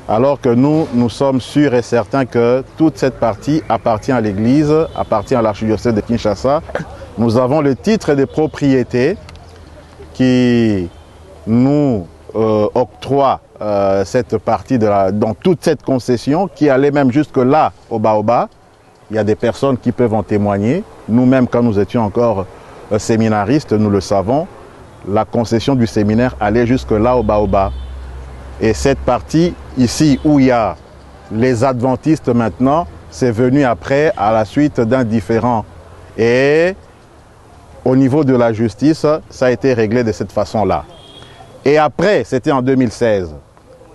Alors que nous sommes sûrs et certains que toute cette partie appartient à l'Église, appartient à l'archidiocèse de Kinshasa. Nous avons le titre de propriété qui nous octroie cette partie dans toute cette concession qui allait même jusque là au Baobab. Il y a des personnes qui peuvent en témoigner. Nous-mêmes, quand nous étions encore séminaristes, nous le savons, la concession du séminaire allait jusque là au Baobab. Et cette partie ici où il y a les adventistes maintenant, c'est venu après à la suite d'un différend. Et au niveau de la justice, ça a été réglé de cette façon-là. Et après, c'était en 2016.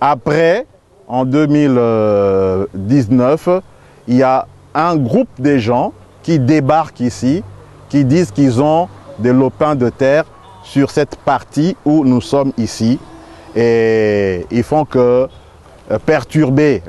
Après, en 2019, il y a un groupe de gens qui débarquent ici, qui disent qu'ils ont des lopins de terre sur cette partie où nous sommes ici. Et ils font que perturber,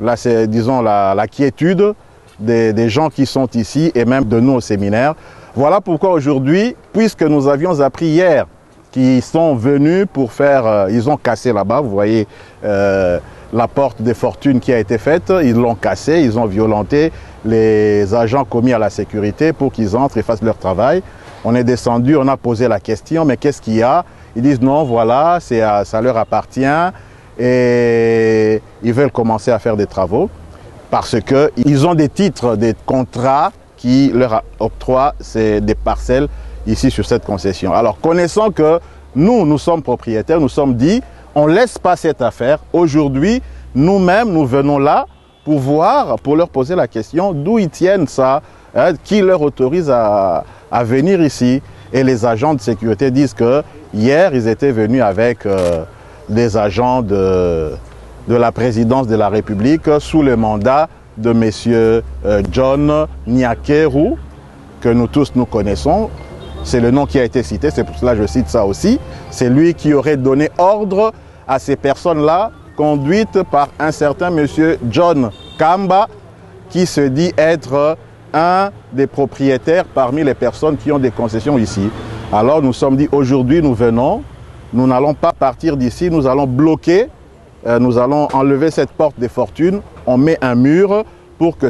disons, la quiétude des gens qui sont ici et même de nous au séminaire. Voilà pourquoi aujourd'hui, puisque nous avions appris hier qu'ils sont venus pour faire, ils ont cassé là-bas, vous voyez la porte des fortunes qui a été faite, ils l'ont cassée, ils ont violenté les agents commis à la sécurité pour qu'ils entrent et fassent leur travail. On est descendu, on a posé la question, mais qu'est-ce qu'il y a? Ils disent non, voilà, ça leur appartient et ils veulent commencer à faire des travaux parce qu'ils ont des titres, des contrats qui leur octroient des parcelles ici sur cette concession. Alors, connaissant que nous sommes propriétaires, nous sommes dit, on ne laisse pas cette affaire. Aujourd'hui, nous-mêmes, nous venons là pour voir, pour leur poser la question d'où ils tiennent ça, hein, qui leur autorise à venir ici. Et les agents de sécurité disent que hier, ils étaient venus avec des agents de la présidence de la République sous le mandat de M. John Nyakeru, que nous tous nous connaissons. C'est le nom qui a été cité, c'est pour cela que je cite ça aussi. C'est lui qui aurait donné ordre à ces personnes-là, conduites par un certain M. John Kamba, qui se dit être un des propriétaires parmi les personnes qui ont des concessions ici. Alors nous sommes dit, aujourd'hui nous venons, nous n'allons pas partir d'ici, nous allons bloquer, nous allons enlever cette porte des fortunes, on met un mur pour que